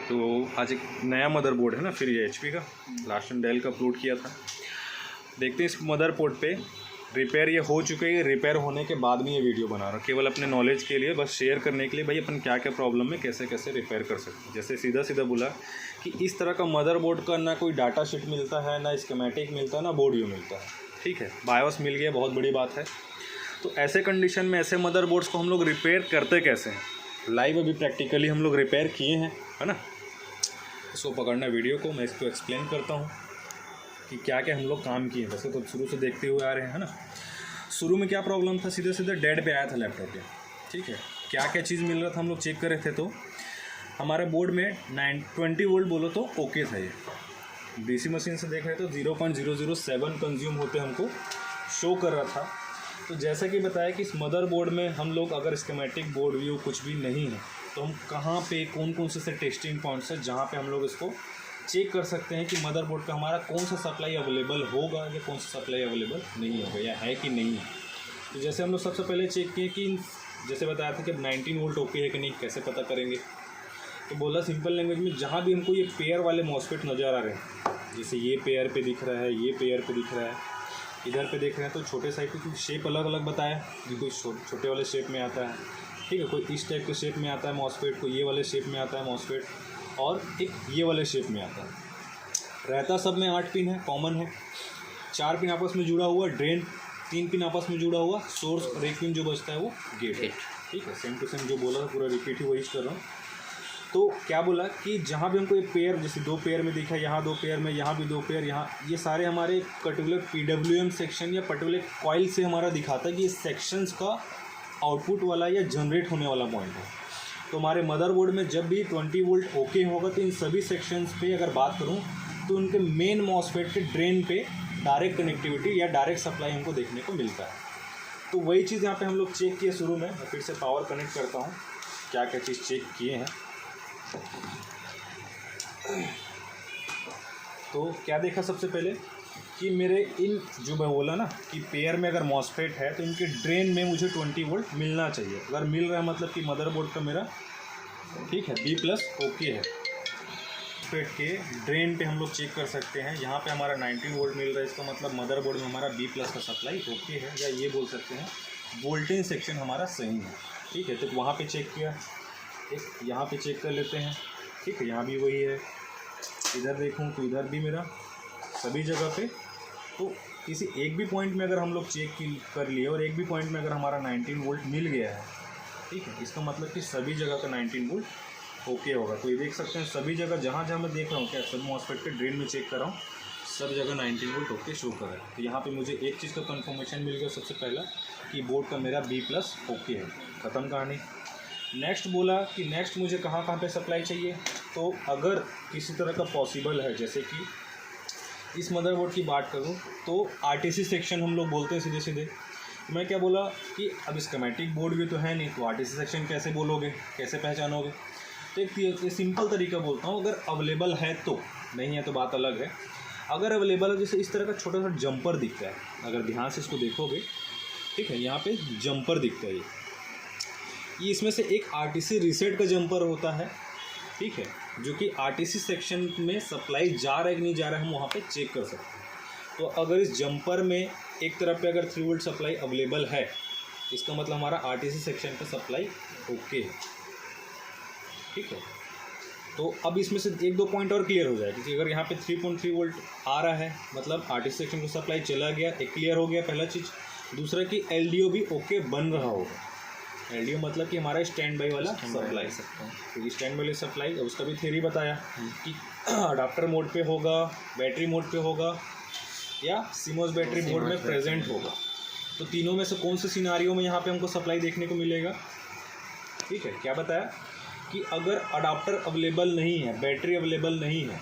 तो आज एक नया मदरबोर्ड है ना, फिर ये HP का, लास्ट टाइम डेल का अपलोड किया था। देखते हैं इस मदरबोर्ड पे रिपेयर ये हो चुके हैं, रिपेयर होने के बाद में ये वीडियो बना रहा हूँ, केवल अपने नॉलेज के लिए, बस शेयर करने के लिए भाई अपन क्या क्या प्रॉब्लम है कैसे कैसे रिपेयर कर सकते हैं। जैसे सीधा सीधा बोला कि इस तरह का मदरबोर्ड का ना कोई डाटा शीट मिलता है, ना स्कीमेटिक मिलता है, ना बोर्ड व्यू मिलता है। ठीक है, बायोस मिल गया, बहुत बड़ी बात है। तो ऐसे कंडीशन में ऐसे मदरबोर्ड्स को हम लोग रिपेयर करते कैसे हैं, लाइव अभी प्रैक्टिकली हम लोग रिपेयर किए हैं, है ना। इसको पकड़ना वीडियो को, मैं इसको एक्सप्लेन करता हूँ कि क्या क्या हम लोग काम किए। वैसे तो शुरू से देखते हुए आ रहे हैं, है ना। शुरू में क्या प्रॉब्लम था, सीधे सीधे डेड पे आया था लैपटॉप पे। ठीक है, क्या क्या चीज़ मिल रहा था हम लोग चेक कर रहे थे, तो हमारे बोर्ड में 20 वोल्ट बोलो तो ओके था। ये DC मशीन से देख रहे तो 0.007 कंज्यूम होते हमको शो कर रहा था। तो जैसा कि बताया कि इस मदरबोर्ड में हम लोग अगर स्कीमेटिक बोर्ड व्यू कुछ भी नहीं है, तो हम कहाँ पे कौन कौन से टेस्टिंग पॉइंट्स है जहाँ पे हम लोग इसको चेक कर सकते हैं कि मदरबोर्ड का हमारा कौन सा सप्लाई अवेलेबल होगा या कौन सा सप्लाई अवेलेबल नहीं होगा, या है कि नहीं है। तो जैसे हम लोग सबसे पहले चेक किए कि जैसे बताया था कि 19 वोल्ट ओके है कि नहीं, कैसे पता करेंगे। तो बोला सिंपल लैंग्वेज में, जहाँ भी हमको ये पेयर वाले मॉसफेट नज़र आ रहे हैं, जैसे ये पेयर पे दिख रहा है, ये पेयर पे दिख रहा है, इधर पे देख रहे हैं, तो छोटे साइज की शेप अलग अलग बताया कि कोई छोटे वाले शेप में आता है, ठीक है, कोई इस टाइप के शेप में आता है मॉसफेट, कोई ये वाले शेप में आता है मॉसफेट, और एक ये वाले शेप में आता है। रहता सब में 8 पिन है, कॉमन है, 4 पिन आपस में जुड़ा हुआ ड्रेन, 3 पिन आपस में जुड़ा हुआ सोर्स, और 1 पिन जो बचता है वो गेट है। ठीक है, सेम टू सेम जो बोला था पूरा रिपीट ही वही कर रहा हूँ। तो क्या बोला कि जहाँ भी हमको ये पेयर, जैसे 2 पेयर में दिखा, यहाँ 2 पेयर में, यहाँ भी 2 पेयर, यहाँ, ये सारे हमारे पर्टिकुलर PWM सेक्शन या पर्टिकुलर कॉइल से हमारा दिखाता है कि इस सेक्शंस का आउटपुट वाला या जनरेट होने वाला पॉइंट है। तो हमारे मदरबोर्ड में जब भी 20 वोल्ट ओके होगा, तो इन सभी सेक्शंस पे अगर बात करूँ तो उनके मेन मॉसफेट के ड्रेन पे डायरेक्ट कनेक्टिविटी या डायरेक्ट सप्लाई हमको देखने को मिलता है। तो वही चीज़ यहाँ पे हम लोग चेक किए शुरू में। मैं फिर से पावर कनेक्ट करता हूँ, क्या क्या चीज़ चेक किए हैं। तो क्या देखा सबसे पहले कि मेरे इन, जो मैं बोला ना कि पेयर में अगर मॉसफेट है तो इनके ड्रेन में मुझे 20 वोल्ट मिलना चाहिए। अगर मिल रहा है मतलब कि मदरबोर्ड का मेरा ठीक है B+ ओके है। मॉसफेट के ड्रेन पे हम लोग चेक कर सकते हैं, यहाँ पे हमारा 19 वोल्ट मिल रहा है, इसका मतलब मदरबोर्ड में हमारा B+ का सप्लाई ओके है, या ये बोल सकते हैं वोल्टेज सेक्शन हमारा सही है। ठीक है, तो वहाँ पे चेक किया, एक यहाँ पे चेक कर लेते हैं। ठीक है, यहाँ भी वही है, इधर देखूँ तो इधर भी मेरा, सभी जगह पे। तो किसी एक भी पॉइंट में अगर हम लोग चेक कर लिए और एक भी पॉइंट में अगर हमारा 19 वोल्ट मिल गया है, ठीक है, इसका मतलब कि सभी जगह का 19 वोल्ट ओके होगा। तो ये देख सकते हैं सभी जगह, जहाँ जहाँ मैं देख रहा हूँ, क्या सब मॉसफेट के ड्रेन में चेक कर रहा हूँ, सब जगह 19 वोल्ट ओके शो कर रहा है। तो यहाँ पे मुझे एक चीज़ का कंफर्मेशन मिल गया सबसे पहला कि बोर्ड का मेरा B+ ओके है। ख़त्म कहानी। नेक्स्ट बोला कि नेक्स्ट मुझे कहाँ कहाँ पे सप्लाई चाहिए। तो अगर किसी तरह का पॉसिबल है, जैसे कि इस मदरबोर्ड की बात करूँ तो RTC सेक्शन हम लोग बोलते हैं सीधे सीधे। मैं क्या बोला कि अब स्कीमेटिक बोर्ड भी तो है नहीं, तो RTC सेक्शन कैसे बोलोगे, कैसे पहचानोगे। तो एक सिंपल तरीका बोलता हूँ, अगर अवेलेबल है तो, नहीं है तो बात अलग है। अगर अवेलेबल है, जैसे इस तरह का छोटा सा जंपर दिखता है, अगर ध्यान से इसको देखोगे, ठीक है, यहाँ पे जंपर दिखता है, ये इसमें से एक RTC रीसेट का जंपर होता है, ठीक है, जो कि RTC सेक्शन में सप्लाई जा रहा है कि नहीं जा रहा है हम वहाँ पे चेक कर सकते हैं। तो अगर इस जंपर में एक तरफ पे अगर 3 वोल्ट सप्लाई अवेलेबल है, इसका मतलब हमारा RTC सेक्शन का सप्लाई ओके है। ठीक है, तो अब इसमें से 1-2 पॉइंट और क्लियर हो जाएगा कि अगर यहाँ पे 3.3 वोल्ट आ रहा है, मतलब RTC सेक्शन को सप्लाई चला गया, एक क्लियर हो गया पहला चीज़। दूसरा कि LDO भी ओके बन रहा होगा। LDO मतलब कि हमारा स्टैंड बाई वाला सप्लाई, क्योंकि स्टैंड बाई सप्लाई, उसका भी थ्योरी बताया कि अडाप्टर मोड पे होगा, बैटरी मोड पे होगा, या CMOS बैटरी मोड में प्रेजेंट होगा। तो तीनों में से कौन से सिनारियो में यहाँ पे हमको सप्लाई देखने को मिलेगा। ठीक है, क्या बताया कि अगर अडाप्टर अवेलेबल नहीं है, बैटरी अवेलेबल नहीं है,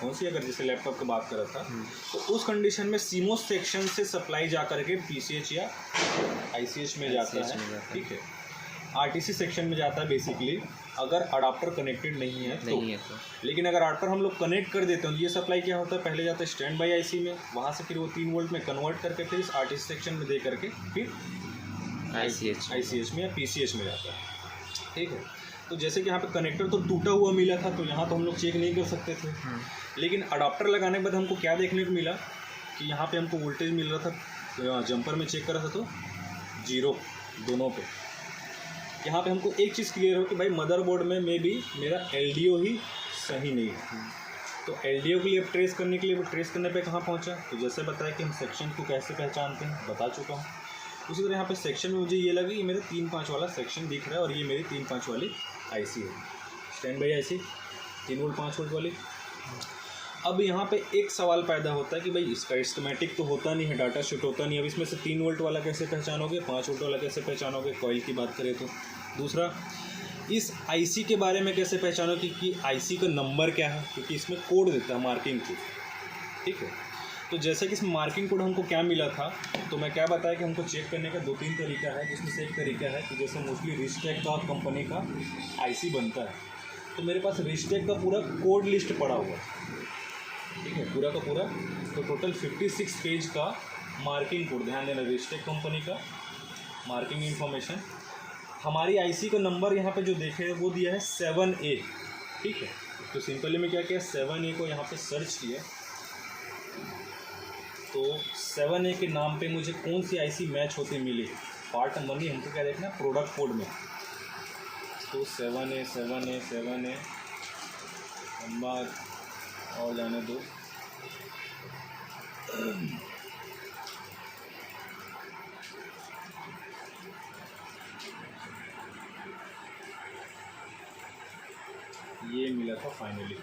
कौन सी, अगर जैसे लैपटॉप की बात कर रहा था, तो उस कंडीशन में CMOS सेक्शन से सप्लाई जा करके PCH या ICH में जाता है। ठीक है, RTC सेक्शन में जाता है बेसिकली, अगर अडाप्टर कनेक्टेड नहीं है तो। लेकिन अगर अडाप्टर हम लोग कनेक्ट कर देते हैं तो ये सप्लाई क्या होता है, पहले जाता है स्टैंड बाई IC में, वहाँ से फिर वो 3 वोल्ट में कन्वर्ट करके फिर इस RTC सेक्शन में दे करके फिर ICH में या PCH में जाता है। ठीक है, तो जैसे कि यहाँ पे कनेक्टर तो टूटा हुआ मिला था, तो यहाँ तो हम लोग चेक नहीं कर सकते थे। लेकिन अडाप्टर लगाने के बाद हमको क्या देखने को मिला कि यहाँ पे हमको वोल्टेज मिल रहा था, तो जंपर में चेक करा था तो 0 दोनों पे। यहाँ पे हमको एक चीज़ क्लियर हो कि भाई मदरबोर्ड में भी मेरा LDO ही सही नहीं है। तो LDO के लिए ट्रेस करने के लिए, वो ट्रेस करने पे कहाँ पहुँचा, तो जैसे बताया कि हम सेक्शन को कैसे पहचानते हैं बता चुका हूँ। उसी तरह यहाँ पे सेक्शन में मुझे ये लगा ये मेरे 3-5 वाला सेक्शन दिख रहा है और ये मेरी 3-5 वाली IC है, stand by IC 3 volt 5 volt वाली। अब यहाँ पे एक सवाल पैदा होता है कि भाई इसका स्कीमेटिक तो होता नहीं है, डाटा शीट होता नहीं है, अब इसमें से 3 वोल्ट वाला कैसे पहचानोगे, 5 वोल्ट वाला कैसे पहचानोगे, कॉइल की बात करें तो। दूसरा, इस IC के बारे में कैसे पहचानोगे कि IC का नंबर क्या है, क्योंकि इसमें कोड देता है, मार्किंग कोड, ठीक है। तो जैसे कि इस मार्किंग कोड हमको क्या मिला था, तो मैं क्या बताया कि हमको चेक करने का 2-3 तरीका है, जिसमें से एक तरीका है कि जैसे मोस्टली रिस्टेक का कंपनी का IC बनता है, तो मेरे पास रिस्टेक का पूरा कोड लिस्ट पड़ा हुआ है, ठीक है, पूरा का पूरा। तो टोटल 56 पेज का मार्किंग कोड, ध्यान देना, रिस्टेक कंपनी का मार्किंग इन्फॉर्मेशन। हमारी IC का नंबर यहाँ पे जो देखे वो दिया है 7A, ठीक है। तो सिंपली में क्या किया, 7A को यहाँ पे सर्च किया, तो 7A के नाम पे मुझे कौन सी IC मैच होती मिली, पार्ट नंबर नहीं, हमको क्या देखना है प्रोडक्ट कोड में। तो 7A नंबर और जाने दो, ये मिला था फाइनली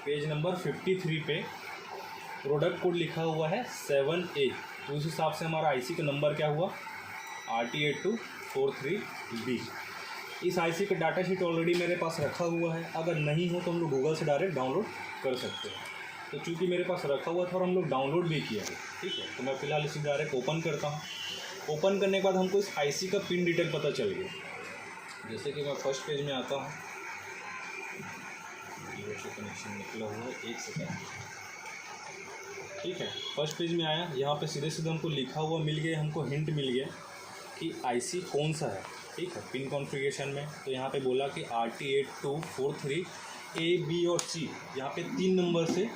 पेज नंबर 53 पे प्रोडक्ट कोड लिखा हुआ है 7A। तो उस हिसाब से हमारा IC का नंबर क्या हुआ, RT8243B। इस IC का डाटा शीट ऑलरेडी मेरे पास रखा हुआ है, अगर नहीं हो तो हम लोग गूगल से डायरेक्ट डाउनलोड कर सकते हैं। तो चूँकि मेरे पास रखा हुआ था और हम लोग डाउनलोड भी किया है, ठीक है, तो मैं फ़िलहाल इसे डायरेक्ट ओपन करता हूँ। ओपन करने के बाद हमको इस IC का पिन डिटेल पता चल गया। जैसे कि मैं फर्स्ट पेज में आता हूँ, कनेक्शन निकला हुआ है, 1 सेकेंड, ठीक है। फर्स्ट पेज में आया, यहाँ पे सीधे सीधे हमको लिखा हुआ मिल गया, हमको हिंट मिल गया कि IC कौन सा है, ठीक है, पिन कॉन्फ़िगरेशन में। तो यहाँ पे बोला कि RT8243A, B और C, यहाँ पे 3 नंबर से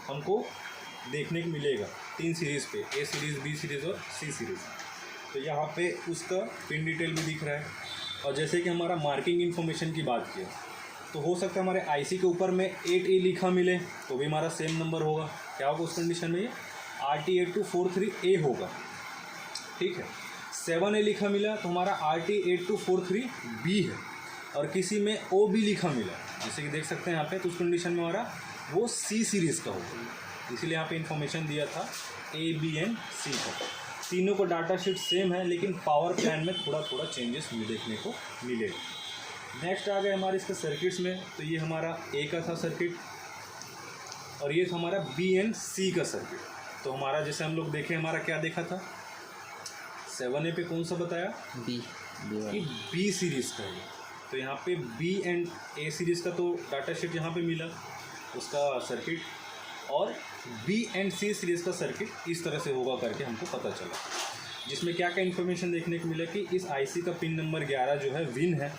हमको देखने को मिलेगा, 3 सीरीज़ पे, A सीरीज़, B सीरीज़ और C सीरीज़। तो यहाँ पे उसका पिन डिटेल भी दिख रहा है। और जैसे कि हमारा मार्किंग इन्फॉर्मेशन की बात किया, तो हो सकता है हमारे IC के ऊपर में 8A लिखा मिले, तो भी हमारा सेम नंबर होगा। क्या होगा उस कंडीशन में, ये RT8243A होगा, ठीक है। 7A लिखा मिला तो हमारा RT8243B है, और किसी में OB लिखा मिला, जैसे कि देख सकते हैं यहाँ पे, तो उस कंडीशन में हमारा वो C सीरीज़ का होगा। इसीलिए यहाँ पे इन्फॉर्मेशन दिया था A, B एंड C का। तीनों को डाटा शीट सेम है, लेकिन पावर प्लान में थोड़ा थोड़ा चेंजेस देखने को मिलेगा। नेक्स्ट आ गए हमारे इसके सर्किट्स में, तो ये हमारा A का था सर्किट, और ये था हमारा B एंड C का सर्किट। तो हमारा जैसे हम लोग देखें, हमारा क्या देखा था, 7A पे कौन सा बताया, B कि B सीरीज़ का है। तो यहाँ पे B एंड A सीरीज़ का तो डाटा शीट यहाँ पे मिला, उसका सर्किट, और B एंड C सीरीज़ का सर्किट इस तरह से होगा करके हमको पता चला, जिसमें क्या क्या इन्फॉर्मेशन देखने को मिला कि इस IC का पिन नंबर 11 जो है विन है,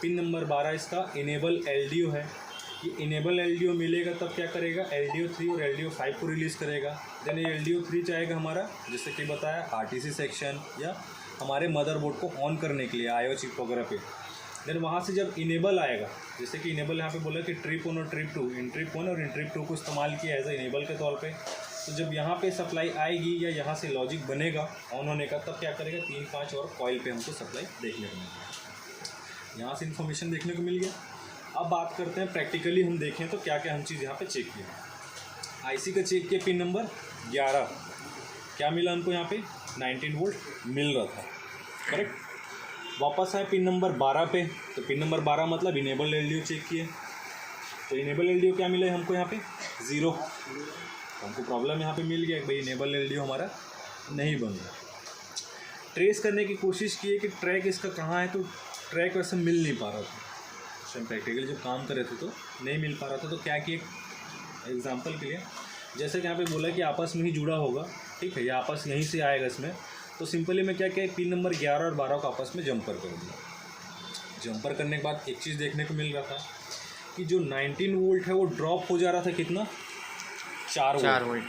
पिन नंबर 12 इसका इनेबल LDO है। ये इनेबल LDO मिलेगा तब क्या करेगा, LDO 3 और LDO 5 को रिलीज़ करेगा। देन ये LDO 3 चाहेगा हमारा, जैसे कि बताया, RTC सेक्शन या हमारे मदरबोर्ड को ऑन करने के लिए IO चिप वगैरह पे। देन वहाँ से जब इनेबल आएगा, जैसे कि इनेबल यहाँ पे बोला कि ट्रिप 1 और ट्रिप 2, इन ट्रिप 1 और इन ट्रिप 2 को इस्तेमाल किया एज ए इनेबल के तौर पे। तो जब यहाँ पे सप्लाई आएगी या यहाँ से लॉजिक बनेगा ऑन होने का, तब क्या करेगा, 3-5 और कॉइल पे हमको सप्लाई देखने को मिलेगा। यहाँ से इन्फॉर्मेशन देखने को मिल गया। अब बात करते हैं प्रैक्टिकली, हम देखें तो क्या क्या हम चीज़ यहाँ पे चेक किया। IC का चेक किया, पिन नंबर 11 क्या मिला हमको, यहाँ पे 19 वोल्ट मिल रहा था, करेक्ट। वापस आए पिन नंबर 12 पे, तो पिन नंबर 12 मतलब इनेबल LDO चेक किए, तो इनेबल LDO क्या मिला है हमको यहाँ पे, 0। हमको प्रॉब्लम यहाँ पे मिल गया कि भाई इनेबल LDO हमारा नहीं बन रहा। ट्रेस करने की कोशिश की है कि ट्रैक इसका कहाँ है, तो ट्रैक वैसे मिल नहीं पा रहा था। हम प्रैक्टिकली जब काम कर रहे थे तो नहीं मिल पा रहा था। तो क्या किए, एग्जांपल के लिए, जैसे कि यहाँ पे बोला कि आपस में ही जुड़ा होगा, ठीक है, या आपस यहीं से आएगा इसमें, तो सिंपली मैं क्या किया, पिन नंबर 11 और 12 को आपस में जंपर कर दिया। जंपर करने के बाद एक चीज़ देखने को मिल रहा था कि जो 19 वोल्ट है वो ड्रॉप हो जा रहा था कितना, 4 वोल्ट।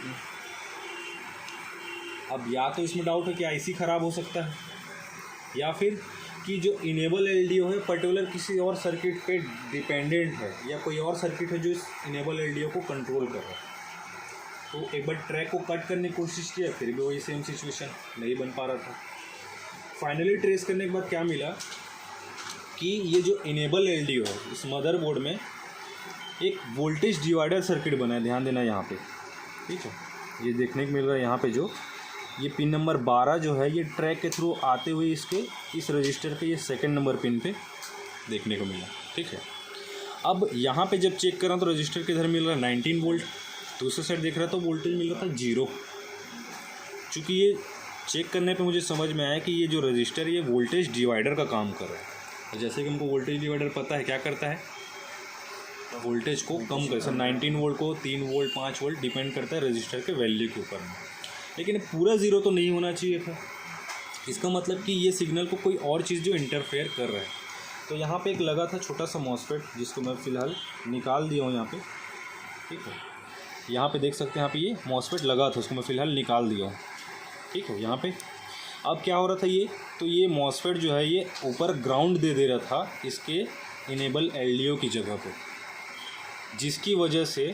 अब या तो इसमें डाउट है कि आईसी ख़राब हो सकता है, या फिर कि जो इनेबल एलडीओ है पर्टिकुलर किसी और सर्किट पे डिपेंडेंट है, या कोई और सर्किट है जो इस इनेबल एलडीओ को कंट्रोल कर रहा है। तो एक बार ट्रैक को कट करने की कोशिश किया, फिर भी वही सेम सिचुएशन, नहीं बन पा रहा था। फाइनली ट्रेस करने के बाद क्या मिला कि ये जो इनेबल एलडीओ है इस मदरबोर्ड में एक वोल्टेज डिवाइडर सर्किट बना है, ध्यान देना यहाँ पे, ठीक है। ये देखने को मिल रहा है यहाँ पे, जो ये पिन नंबर 12 जो है ये ट्रैक के थ्रू आते हुए इसके इस रजिस्टर के ये सेकंड नंबर पिन पे देखने को मिला, ठीक है। अब यहाँ पे जब चेक कर रहा हूँ तो रजिस्टर के इधर मिल रहा है 19 वोल्ट, दूसरे साइड देख रहा तो वोल्टेज मिल रहा था 0। चूँकि ये चेक करने पे मुझे समझ में आया कि ये जो रजिस्टर ये वोल्टेज डिवाइडर का काम कर रहा है। और जैसे कि हमको वोल्टेज डिवाइडर पता है क्या करता है, वोल्टेज को कम कर, सर 19 वोल्ट को 3 वोल्ट 5 वोल्ट डिपेंड करता है रजिस्टर के वैल्यू के ऊपर में। लेकिन पूरा 0 तो नहीं होना चाहिए था, इसका मतलब कि ये सिग्नल को कोई और चीज़ जो इंटरफेयर कर रहा है। तो यहाँ पे एक लगा था छोटा सा मॉसफेट, जिसको मैं फ़िलहाल निकाल दिया हूँ यहाँ पे, ठीक है। यहाँ पे देख सकते हैं, यहाँ पे ये मॉसफेट लगा था, उसको मैं फ़िलहाल निकाल दिया हूँ, ठीक है। यहाँ पे अब क्या हो रहा था ये, तो ये मॉसफेट जो है ये ऊपर ग्राउंड दे रहा था इसके इनेबल एलडीओ की जगह पे, जिसकी वजह से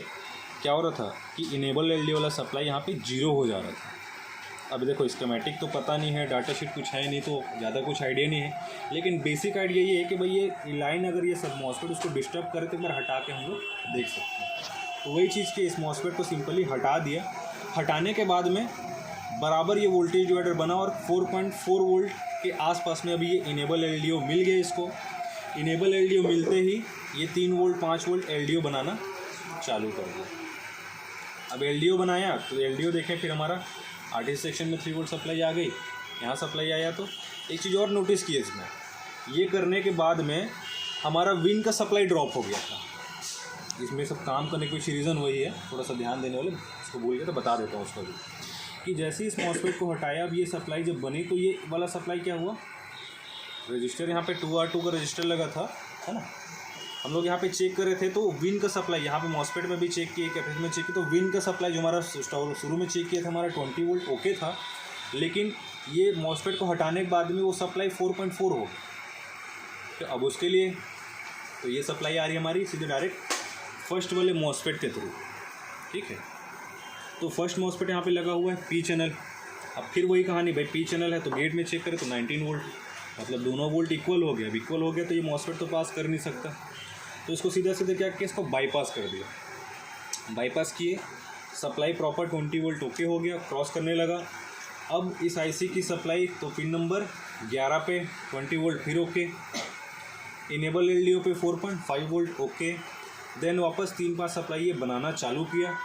क्या हो रहा था कि इनेबल एलडीओ वाला सप्लाई यहाँ पे 0 हो जा रहा था। अब देखो स्कीमेटिक तो पता नहीं है, डाटा शीट कुछ है नहीं, तो ज़्यादा कुछ आइडिया नहीं है, लेकिन बेसिक आइडिया ये है कि भाई ये लाइन अगर ये सब मॉसफेट उसको डिस्टर्ब करे तो एक बार हटा के हम लोग देख सकते हैं। तो वही चीज़ कि इस मॉसफेट को सिंपली हटा दिया, हटाने के बाद में बराबर ये वोल्टेज डिवाइडर बना और 4.4 वोल्ट के आसपास में अभी ये इनेबल एलडीओ मिल गया इसको। इनेबल एलडीओ मिलते ही ये 3 वोल्ट 5 वोल्ट एलडीओ बनाना चालू कर दिया। अब एलडीओ बनाया तो एलडीओ देखें, फिर हमारा आरटीसी सेक्शन में 3 वोल्ट सप्लाई आ गई, यहाँ सप्लाई आया। तो एक चीज़ और नोटिस की इसमें, ये करने के बाद में हमारा विन का सप्लाई ड्रॉप हो गया था। इसमें सब काम करने की कुछ रीज़न वही है, थोड़ा सा ध्यान देने वाले, उसको भूल गया तो बता देता हूँ उसको भी, कि जैसे इस मॉसफेट को हटाया, अब ये सप्लाई जब बनी तो ये वाला सप्लाई क्या हुआ, रजिस्टर यहाँ पे 2R2 का रजिस्टर लगा था, है ना। हम लोग यहाँ पे चेक कर रहे थे तो विन का सप्लाई यहाँ पे मॉसफेट में भी चेक किए, कैपेसिटर में चेक किया, तो विन का सप्लाई जो हमारा शुरू में चेक किया था हमारा 20 वोल्ट ओके था, लेकिन ये मॉसफेट को हटाने के बाद में वो सप्लाई 4.4 हो। तो अब उसके लिए तो ये सप्लाई आ रही है हमारी सीधे डायरेक्ट फर्स्ट वाले मॉसफेट के थ्रू, ठीक है। तो फर्स्ट मॉसफेट यहाँ पे लगा हुआ है पी चैनल। अब फिर वही कहानी, भाई पी चैनल है तो गेट में चेक करें तो 19 वोल्ट, मतलब दोनों वोल्ट इक्वल हो गया। अब इक्वल हो गया तो ये मॉसफेट तो पास कर नहीं सकता, तो इसको सीधा सीधा क्या किया, इसको बाईपास कर दिया। बाईपास किए, सप्लाई प्रॉपर 20 वोल्ट ओके हो गया, क्रॉस करने लगा। अब इस आईसी की सप्लाई तो पिन नंबर 11 पे 20 वोल्ट फिर ओके, इनेबल एलडीओ पे 4.5 वोल्ट ओके। देन वापस 3-5 सप्लाई ये बनाना चालू किया,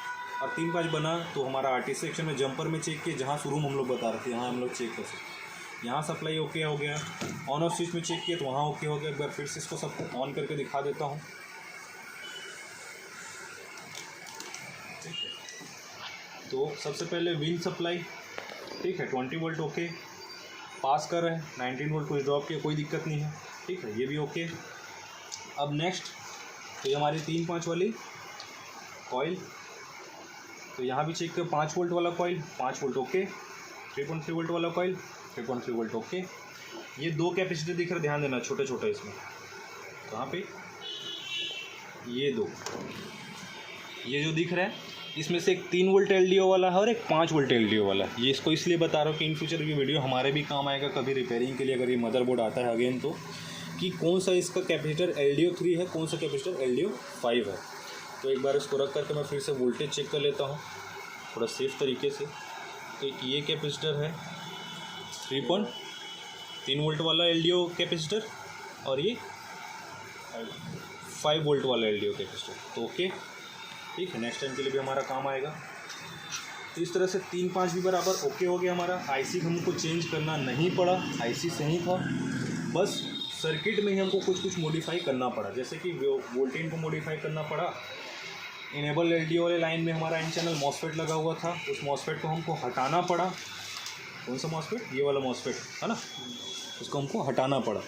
और 3-5 बना तो हमारा आरटीसी सेक्शन में जंपर में चेक किया, जहाँ शुरू में हम लोग बता रहे थे यहाँ हम लोग चेक कर सकते। यहाँ सप्लाई ओके हो गया, ऑन ऑफ स्विच में चेक किया तो वहाँ ओके हो गया। एक बार फिर से इसको सबको ऑन करके दिखा देता हूँ, ठीक है। तो सबसे पहले विन सप्लाई, ठीक है, 20 वोल्ट ओके पास कर रहे हैं, 19 वोल्ट कुछ ड्रॉप किया, कोई दिक्कत नहीं है, ठीक है, ये भी ओके। अब नेक्स्ट तो ये हमारी 3-5 वाली कॉइल, तो यहाँ भी चेक कर 5 वोल्ट वाला कॉइल 5 वोल्ट ओके, 3.3 वोल्ट वाला कॉइल 3.3 वोल्ट ओके। ये 2 कैपेसिटर दिख रहे, ध्यान देना, छोटे छोटे इसमें कहाँ पे, ये 2, ये जो दिख रहा है इसमें से एक 3 वोल्ट एलडीओ वाला है और एक 5 वोल्ट एलडीओ वाला है। ये इसको इसलिए बता रहा हूँ कि इन फ्यूचर की वीडियो हमारे भी काम आएगा कभी रिपेयरिंग के लिए, अगर ये मदरबोर्ड आता है अगेन तो, कि कौन सा इसका कैपेसिटर एलडीओ 3 है, कौन सा कैपेसिटर एलडीओ 5 है। तो एक बार इसको रख करके मैं फिर से वोल्टेज चेक कर लेता हूँ थोड़ा सेफ तरीके से। तो ये कैपेसिटर है 3.3 वोल्ट वाला एलडीओ कैपेसिटर, और ये 5 वोल्ट वाला एलडीओ कैपेसिटर, तो ओके, ठीक है, नेक्स्ट टाइम के लिए भी हमारा काम आएगा। तो इस तरह से 3-5 भी बराबर ओके हो गया हमारा। आईसी हमको चेंज करना नहीं पड़ा, आईसी सही था, बस सर्किट में ही हमको कुछ मॉडिफाई करना पड़ा, जैसे कि वोल्टेज को मॉडिफाई करना पड़ा। इनेबल एलडीओ वाले लाइन में हमारा एन चैनल मॉसफेट लगा हुआ था, उस मॉसफेट को हमको हटाना पड़ा। कौन सा मॉसफेट, ये वाला मॉसफेट है ना, उसको हमको हटाना पड़ा।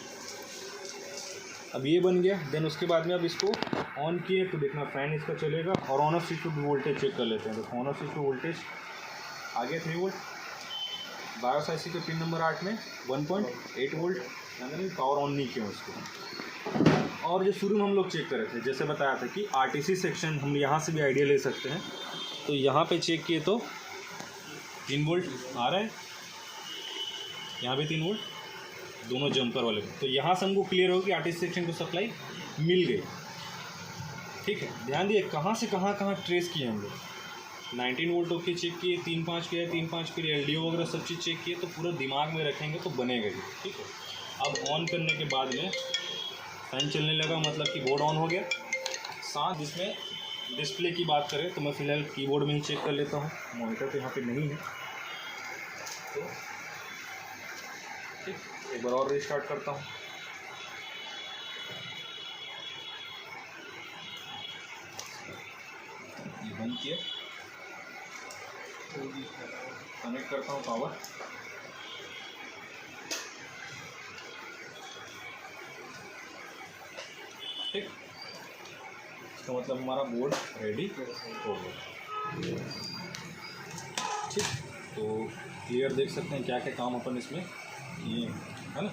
अब ये बन गया। देन उसके बाद में अब इसको ऑन किए तो देखना फैन इसका चलेगा। और ऑन ऑफ स्विच पे वोल्टेज चेक कर लेते हैं। तो ऑन ऑफ स्विच पे वोल्टेज आ गया 3 वोल्ट। बायोस आईसी के पिन नंबर 8 में 1.8 वोल्ट, यानी पावर ऑन नहीं किया उसको। और जो शुरू में हम लोग चेक कर रहे थे, जैसे बताया था कि आरटीसी सेक्शन हम यहाँ से भी आइडिया ले सकते हैं। तो यहाँ पे चेक किए तो 3 वोल्ट आ रहा है, यहाँ भी 3 वोल्ट, दोनों जंपर वाले। तो यहाँ से हमको क्लियर हो कि आरटीसी सेक्शन को सप्लाई मिल गई। ठीक है, ध्यान दिए कहाँ से कहाँ ट्रेस किए हम लोग। 19 वोल्ट ओके चेक किए, 3.5 किया, 3.5 फिर एलडीओ वगैरह सब चीज़ चेक किए। तो पूरा दिमाग में रखेंगे तो बनेगा ही। ठीक है, अब ऑन करने के बाद में फैन चलने लगा, मतलब कि बोर्ड ऑन हो गया। साथ इसमें डिस्प्ले की बात करें तो मैं फ़िलहाल कीबोर्ड में ही चेक कर लेता हूँ, मॉनिटर तो यहाँ पे नहीं है। तो ठीक, एक बार और रीस्टार्ट करता हूँ। ये बंद किया, कनेक्ट करता हूँ पावर। ठीक, इसका मतलब हमारा बोर्ड रेडी हो गया। ठीक, तो क्लियर देख सकते हैं क्या क्या काम अपन इसमें किए, है ना।